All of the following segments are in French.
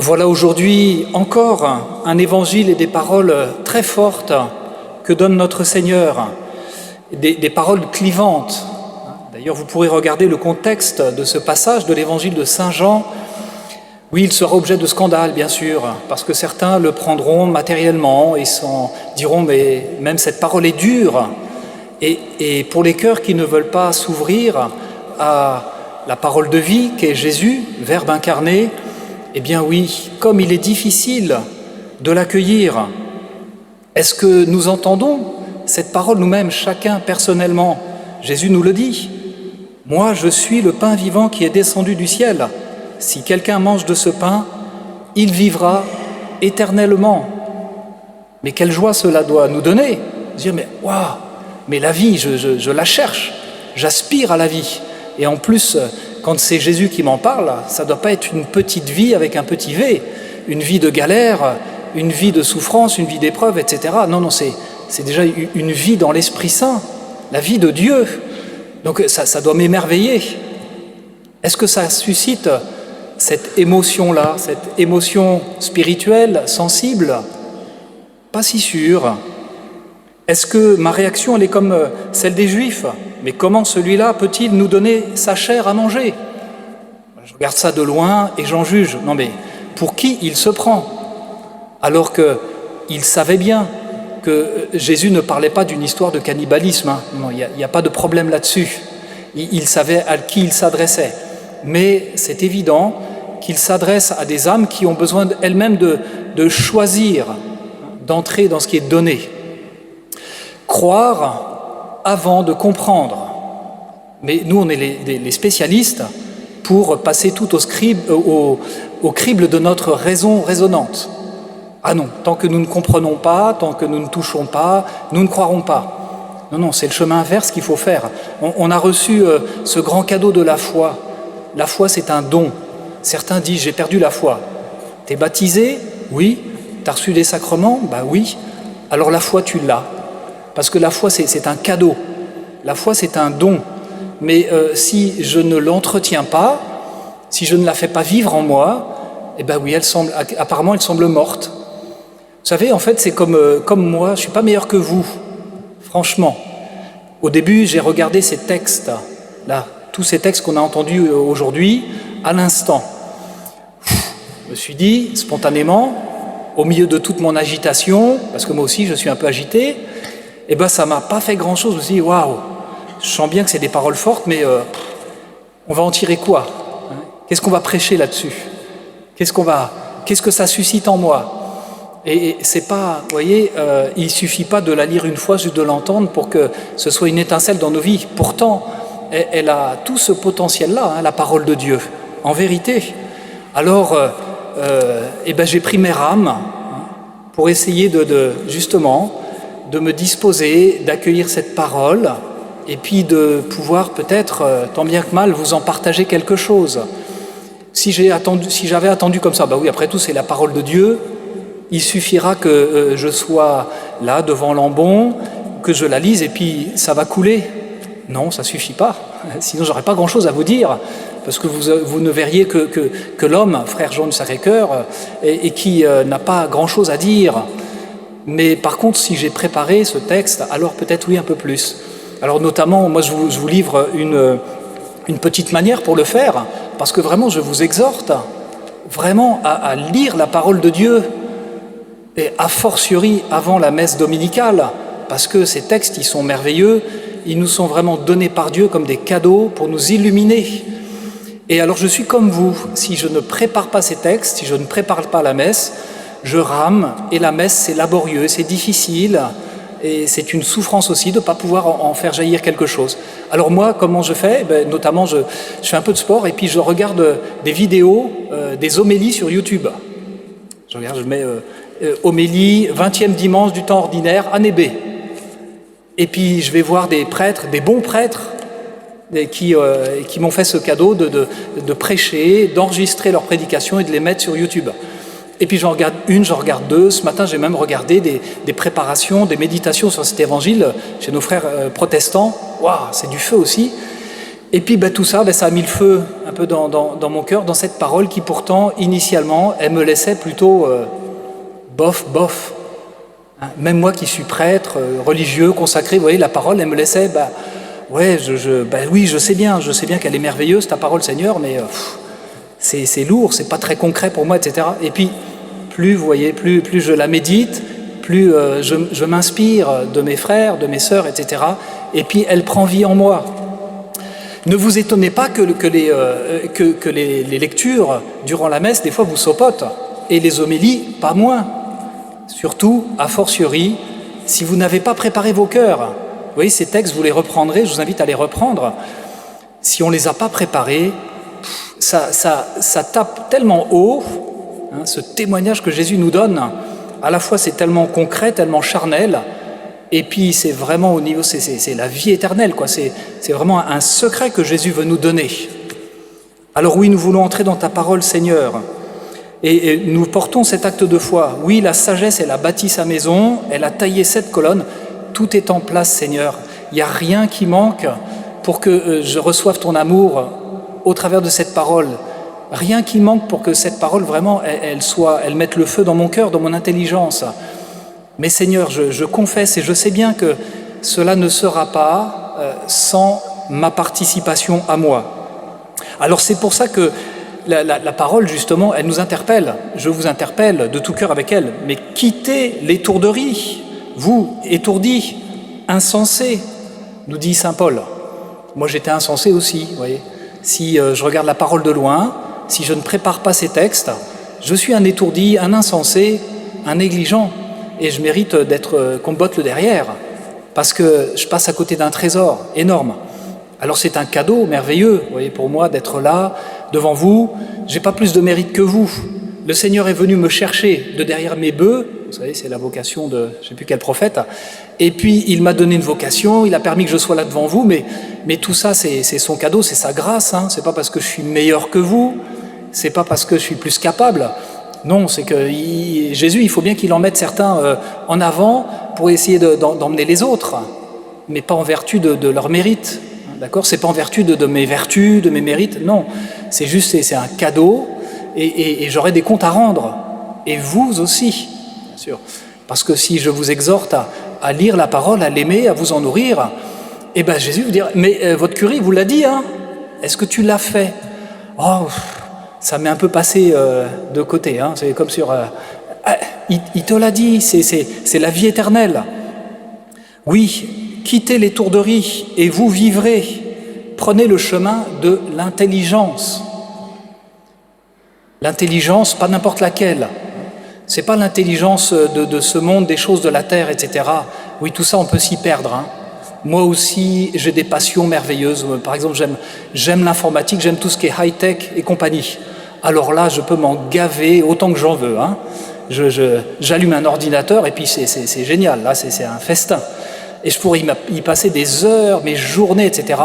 Voilà aujourd'hui encore un évangile et des paroles très fortes que donne notre Seigneur, des paroles clivantes. D'ailleurs, vous pourrez regarder le contexte de ce passage de l'évangile de Saint Jean. Oui, il sera objet de scandale, bien sûr, parce que certains le prendront matériellement et s'en diront « mais même cette parole est dure ». Et pour les cœurs qui ne veulent pas s'ouvrir à la parole de vie qu'est Jésus, Verbe incarné, eh bien oui, comme il est difficile de l'accueillir. Est-ce que nous entendons cette parole nous-mêmes, chacun personnellement? Jésus nous le dit. « Moi, je suis le pain vivant qui est descendu du ciel. Si quelqu'un mange de ce pain, il vivra éternellement. » Mais quelle joie cela doit nous donner. Dire, mais waouh, mais la vie, je la cherche, j'aspire à la vie. Et en plus, quand c'est Jésus qui m'en parle, ça ne doit pas être une petite vie avec un petit V, une vie de galère, une vie de souffrance, une vie d'épreuve, etc. Non, c'est déjà une vie dans l'Esprit Saint, la vie de Dieu. Donc ça doit m'émerveiller. Est-ce que ça suscite cette émotion-là, cette émotion spirituelle, sensible? Pas si sûr. Est-ce que ma réaction, elle est comme celle des Juifs? Mais comment celui-là peut-il nous donner sa chair à manger? Je regarde ça de loin et j'en juge. Non mais, pour qui il se prend? Alors qu'il savait bien que Jésus ne parlait pas d'une histoire de cannibalisme. Non, il n'y a pas de problème là-dessus. Il savait à qui il s'adressait. Mais c'est évident qu'il s'adresse à des âmes qui ont besoin elles-mêmes de choisir, d'entrer dans ce qui est donné. Croire avant de comprendre. Mais nous, on est les spécialistes pour passer tout au crible de notre raison raisonnante. Ah non, tant que nous ne comprenons pas, tant que nous ne touchons pas, nous ne croirons pas. Non, c'est le chemin inverse qu'il faut faire. On a reçu ce grand cadeau de la foi. La foi, c'est un don. Certains disent, j'ai perdu la foi. T'es baptisé? Oui. T'as reçu des sacrements? Bah oui. Alors la foi, tu l'as. Parce que la foi, c'est un cadeau. La foi, c'est un don. Mais si je ne l'entretiens pas, si je ne la fais pas vivre en moi, eh ben oui, apparemment, elle semble morte. Vous savez, en fait, c'est comme moi, je ne suis pas meilleur que vous, franchement. Au début, j'ai regardé ces textes, là, tous ces textes qu'on a entendus aujourd'hui, à l'instant. Je me suis dit, spontanément, au milieu de toute mon agitation, parce que moi aussi, je suis un peu agité, eh ben, ça ne m'a pas fait grand-chose. Je me suis dit, waouh, je sens bien que c'est des paroles fortes, mais on va en tirer quoi? Qu'est-ce qu'on va prêcher là-dessus? Qu'est-ce que ça suscite en moi? Et c'est pas, vous voyez, il suffit pas de la lire une fois, juste de l'entendre pour que ce soit une étincelle dans nos vies. Pourtant, elle a tout ce potentiel-là, la parole de Dieu, en vérité. Alors, j'ai pris mes rames pour essayer justement de me disposer, d'accueillir cette parole et puis de pouvoir peut-être, tant bien que mal, vous en partager quelque chose. Si j'avais attendu comme ça, bah oui, après tout, c'est la parole de Dieu. Il suffira que je sois là, devant l'ambon, que je la lise et puis ça va couler. Non, ça suffit pas. Sinon, j'aurais pas grand-chose à vous dire. Parce que vous ne verriez que l'homme, frère Jean du Sacré-Cœur, et qui n'a pas grand-chose à dire. Mais par contre, si j'ai préparé ce texte, alors peut-être oui, un peu plus. Alors notamment, moi je vous livre une petite manière pour le faire, parce que vraiment je vous exhorte vraiment à lire la parole de Dieu, et a fortiori avant la messe dominicale, parce que ces textes, ils sont merveilleux, ils nous sont vraiment donnés par Dieu comme des cadeaux pour nous illuminer. Et alors je suis comme vous, si je ne prépare pas ces textes, si je ne prépare pas la messe, je rame, et la messe c'est laborieux, c'est difficile, et c'est une souffrance aussi de ne pas pouvoir en faire jaillir quelque chose. Alors moi, comment je fais? Notamment, je fais un peu de sport, et puis je regarde des vidéos, des homélies sur YouTube. Je mets homélie, 20e dimanche du temps ordinaire, année B. Et puis je vais voir des prêtres, des bons prêtres, qui m'ont fait ce cadeau de prêcher, d'enregistrer leurs prédications et de les mettre sur YouTube. Et puis j'en regarde une, j'en regarde deux. Ce matin, j'ai même regardé des préparations, des méditations sur cet évangile chez nos frères protestants. Waouh, c'est du feu aussi. Et puis tout ça, ça a mis le feu un peu dans mon cœur, dans cette parole qui pourtant, initialement, elle me laissait plutôt bof. Même moi qui suis prêtre, religieux, consacré, vous voyez, la parole, elle me laissait, oui, je sais bien qu'elle est merveilleuse, ta parole, Seigneur, mais c'est lourd, c'est pas très concret pour moi, etc. Et puis, plus, vous voyez, plus je la médite, plus je m'inspire de mes frères, de mes sœurs, etc. Et puis, elle prend vie en moi. Ne vous étonnez pas que les lectures durant la messe, des fois, vous saupotent, et les homélies, pas moins. Surtout, a fortiori, si vous n'avez pas préparé vos cœurs. Vous voyez, ces textes, vous les reprendrez, je vous invite à les reprendre. Si on ne les a pas préparés, ça tape tellement haut, ce témoignage que Jésus nous donne, à la fois c'est tellement concret, tellement charnel, et puis c'est vraiment au niveau, c'est la vie éternelle, quoi. C'est vraiment un secret que Jésus veut nous donner. Alors oui, nous voulons entrer dans ta parole, Seigneur, et nous portons cet acte de foi. Oui, la sagesse, elle a bâti sa maison, elle a taillé 7 colonnes, tout est en place, Seigneur. Il n'y a rien qui manque pour que je reçoive ton amour au travers de cette parole. Rien qui manque pour que cette parole, vraiment, elle mette le feu dans mon cœur, dans mon intelligence. Mais Seigneur, je confesse et je sais bien que cela ne sera pas sans ma participation à moi. Alors c'est pour ça que la parole, justement, elle nous interpelle. Je vous interpelle de tout cœur avec elle. Mais quittez l'étourderie, vous, étourdis, insensés, nous dit saint Paul. Moi, j'étais insensé aussi, vous voyez. Si je regarde la parole de loin, si je ne prépare pas ces textes, je suis un étourdi, un insensé, un négligent. Et je mérite qu'on me botte le derrière, parce que je passe à côté d'un trésor énorme. Alors c'est un cadeau merveilleux, vous voyez, pour moi, d'être là, devant vous. J'ai pas plus de mérite que vous. Le Seigneur est venu me chercher de derrière mes bœufs, vous savez, c'est la vocation de je ne sais plus quel prophète, et puis il m'a donné une vocation, il a permis que je sois là devant vous, mais tout ça, c'est son cadeau, c'est sa grâce, c'est pas parce que je suis meilleur que vous, c'est pas parce que je suis plus capable. Non, c'est que Jésus, il faut bien qu'il en mette certains en avant pour essayer d'emmener les autres, mais pas en vertu de leur mérite. D'accord ? C'est pas en vertu de mes vertus, de mes mérites. Non, c'est juste, c'est un cadeau et j'aurai des comptes à rendre. Et vous aussi, bien sûr. Parce que si je vous exhorte à lire la parole, à l'aimer, à vous en nourrir, eh bien Jésus vous dira, mais votre curé vous l'a dit, est-ce que tu l'as fait ? Oh, ça m'est un peu passé de côté, c'est comme sur... il te l'a dit, c'est la vie éternelle. Oui, quittez l'étourderie et vous vivrez. Prenez le chemin de l'intelligence. L'intelligence, pas n'importe laquelle. C'est pas l'intelligence de ce monde, des choses de la terre, etc. Oui, tout ça, on peut s'y perdre. Moi aussi, j'ai des passions merveilleuses. Par exemple, j'aime l'informatique, j'aime tout ce qui est high-tech et compagnie. Alors là, je peux m'en gaver autant que j'en veux. J'allume un ordinateur et puis c'est génial. Là, c'est un festin. Et je pourrais y passer des heures, mes journées, etc.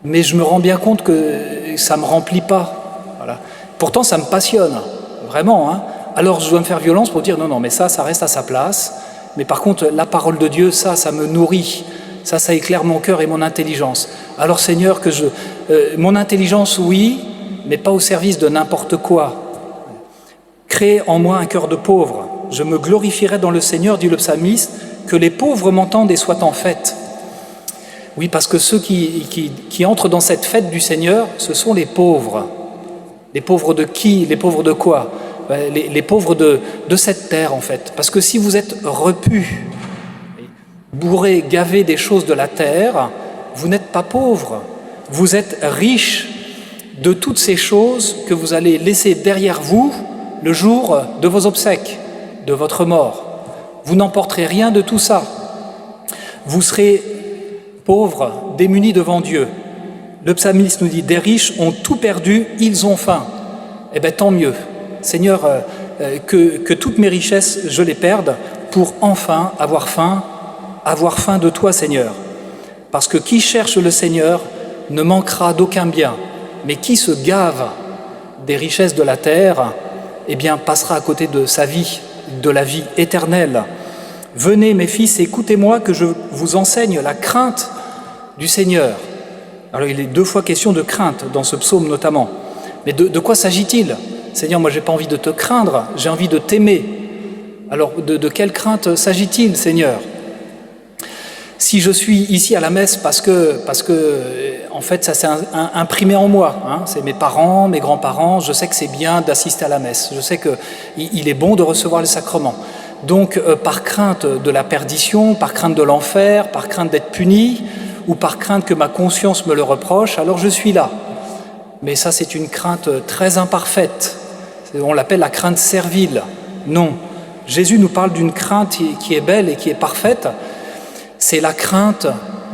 Mais je me rends bien compte que ça ne me remplit pas. Voilà. Pourtant, ça me passionne, vraiment. Alors, je dois me faire violence pour dire non, mais ça reste à sa place. Mais par contre, la parole de Dieu, ça me nourrit. Ça éclaire mon cœur et mon intelligence. Alors, Seigneur, mon intelligence, oui, mais pas au service de n'importe quoi. Crée en moi un cœur de pauvre. Je me glorifierai dans le Seigneur, dit le psalmiste, que les pauvres m'entendent et soient en fête. Oui, parce que ceux qui entrent dans cette fête du Seigneur, ce sont les pauvres. Les pauvres de qui ? Les pauvres de quoi ? Les pauvres de cette terre, en fait. Parce que si vous êtes repus, bourrés, gavés des choses de la terre, vous n'êtes pas pauvres. Vous êtes riches de toutes ces choses que vous allez laisser derrière vous le jour de vos obsèques, de votre mort. Vous n'emporterez rien de tout ça. Vous serez pauvres, démunis devant Dieu. Le psalmiste nous dit, des riches ont tout perdu, ils ont faim. Eh bien, tant mieux. Seigneur, que toutes mes richesses, je les perde pour enfin avoir faim de toi, Seigneur. Parce que qui cherche le Seigneur ne manquera d'aucun bien. Mais qui se gave des richesses de la terre, eh bien, passera à côté de sa vie, de la vie éternelle. Venez, mes fils, écoutez-moi que je vous enseigne la crainte du Seigneur. Alors il est 2 fois question de crainte dans ce psaume notamment. Mais de quoi s'agit-il? Seigneur, moi j'ai pas envie de te craindre, j'ai envie de t'aimer. Alors de quelle crainte s'agit-il, Seigneur? Si je suis ici à la messe parce que en fait ça s'est imprimé en moi, hein, c'est mes parents, mes grands-parents, je sais que c'est bien d'assister à la messe, je sais qu'il est bon de recevoir les sacrements. Donc par crainte de la perdition, par crainte de l'enfer, par crainte d'être puni, ou par crainte que ma conscience me le reproche, alors je suis là. Mais ça c'est une crainte très imparfaite, on l'appelle la crainte servile. Non, Jésus nous parle d'une crainte qui est belle et qui est parfaite. C'est la crainte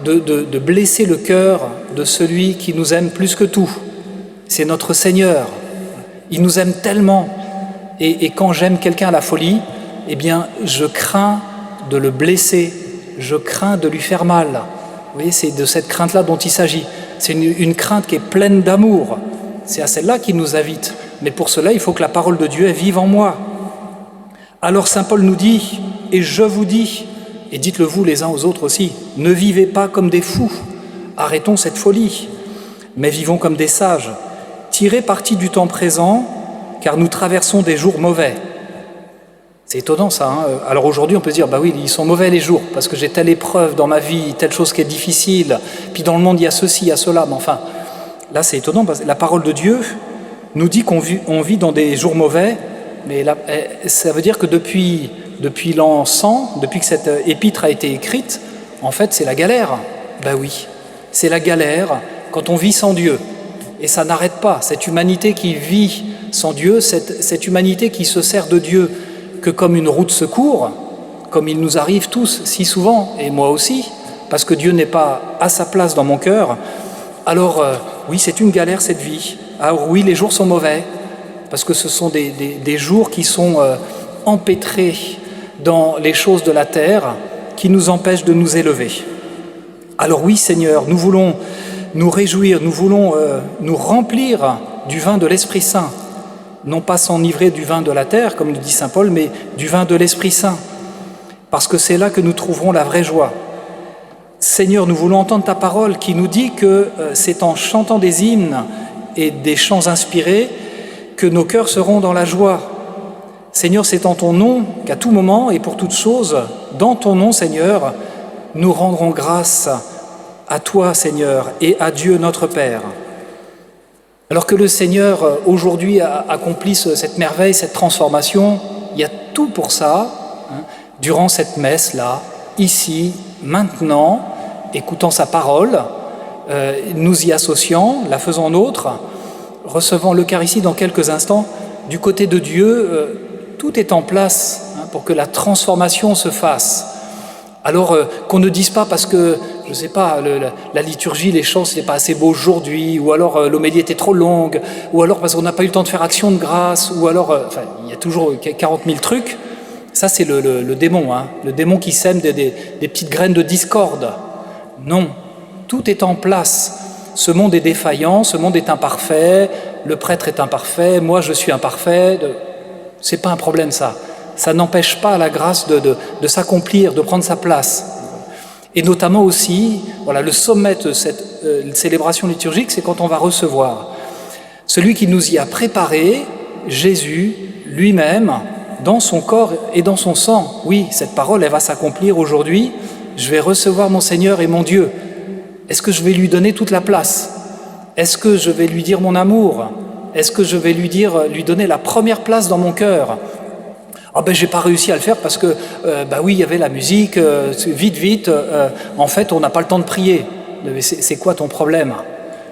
de blesser le cœur de celui qui nous aime plus que tout. C'est notre Seigneur. Il nous aime tellement. Et quand j'aime quelqu'un à la folie, eh bien, je crains de le blesser. Je crains de lui faire mal. Vous voyez, c'est de cette crainte-là dont il s'agit. C'est une crainte qui est pleine d'amour. C'est à celle-là qu'il nous invite. Mais pour cela, il faut que la parole de Dieu vive en moi. Alors saint Paul nous dit, et je vous dis, et dites-le vous les uns aux autres aussi, ne vivez pas comme des fous, arrêtons cette folie, mais vivons comme des sages, tirez parti du temps présent, car nous traversons des jours mauvais. C'est étonnant ça, hein. Alors aujourd'hui on peut se dire, bah oui, ils sont mauvais les jours, parce que j'ai telle épreuve dans ma vie, telle chose qui est difficile, puis dans le monde il y a ceci, il y a cela, mais enfin, là c'est étonnant, parce que la parole de Dieu nous dit qu'on vit dans des jours mauvais, mais là, ça veut dire que depuis l'an 100, depuis que cette épître a été écrite, en fait, c'est la galère. Ben oui, c'est la galère quand on vit sans Dieu. Et ça n'arrête pas. Cette humanité qui vit sans Dieu, cette humanité qui se sert de Dieu que comme une roue de secours, comme il nous arrive tous si souvent, et moi aussi, parce que Dieu n'est pas à sa place dans mon cœur, alors oui, c'est une galère cette vie. Alors oui, les jours sont mauvais, parce que ce sont des jours qui sont empêtrés dans les choses de la terre, qui nous empêchent de nous élever. Alors oui, Seigneur, nous voulons nous réjouir, nous voulons nous remplir du vin de l'Esprit Saint, non pas s'enivrer du vin de la terre, comme le dit saint Paul, mais du vin de l'Esprit Saint, parce que c'est là que nous trouverons la vraie joie. Seigneur, nous voulons entendre ta parole qui nous dit que c'est en chantant des hymnes et des chants inspirés que nos cœurs seront dans la joie. Seigneur, c'est en ton nom qu'à tout moment et pour toutes choses, dans ton nom, Seigneur, nous rendrons grâce à toi, Seigneur, et à Dieu notre Père. Alors que le Seigneur, aujourd'hui, accomplisse cette merveille, cette transformation, il y a tout pour ça, hein, durant cette messe-là, ici, maintenant, écoutant sa parole, nous y associant, la faisant nôtre, recevant l'Eucharistie dans quelques instants, du côté de Dieu, tout est en place pour que la transformation se fasse. Alors qu'on ne dise pas parce que, je ne sais pas, la liturgie, les chants, ce n'est pas assez beau aujourd'hui, ou alors l'homélie était trop longue, ou alors parce qu'on n'a pas eu le temps de faire action de grâce, ou alors, enfin, il y a toujours 40 000 trucs. Ça, c'est le démon, hein, le démon qui sème des petites graines de discorde. Non, tout est en place. Ce monde est défaillant, ce monde est imparfait, le prêtre est imparfait, moi je suis imparfait. C'est pas un problème ça. Ça n'empêche pas la grâce de s'accomplir, de prendre sa place. Et notamment aussi, voilà, le sommet de cette célébration liturgique, c'est quand on va recevoir celui qui nous y a préparé, Jésus lui-même, dans son corps et dans son sang. Oui, cette parole, elle va s'accomplir aujourd'hui. Je vais recevoir mon Seigneur et mon Dieu. Est-ce que je vais lui donner toute la place? Est-ce que je vais lui dire mon amour? Est-ce que je vais lui donner la première place dans mon cœur? Ah ben j'ai pas réussi à le faire parce que oui, il y avait la musique, vite, en fait on n'a pas le temps de prier. C'est quoi ton problème?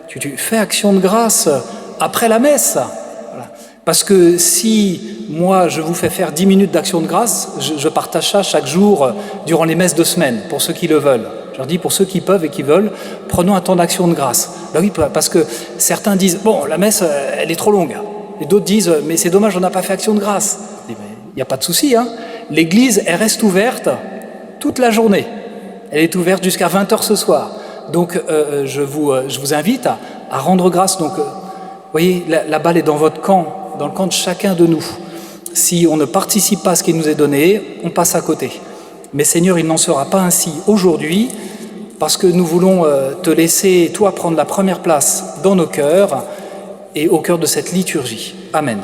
Tu fais action de grâce après la messe. Voilà. Parce que si moi je vous fais faire 10 minutes d'action de grâce, je partage ça chaque jour durant les messes de semaine, pour ceux qui le veulent. Je leur dis, pour ceux qui peuvent et qui veulent, prenons un temps d'action de grâce. Ben oui, parce que certains disent, bon, la messe, elle est trop longue. Et d'autres disent, mais c'est dommage, on n'a pas fait action de grâce. Il n'y a pas de souci, hein. L'église, elle reste ouverte toute la journée. Elle est ouverte jusqu'à 20h ce soir. Donc, je vous invite à rendre grâce. Donc, vous voyez, la balle est dans votre camp, dans le camp de chacun de nous. Si on ne participe pas à ce qui nous est donné, on passe à côté. Mais Seigneur, il n'en sera pas ainsi aujourd'hui. parce que nous voulons te laisser, toi, prendre la première place dans nos cœurs et au cœur de cette liturgie. Amen.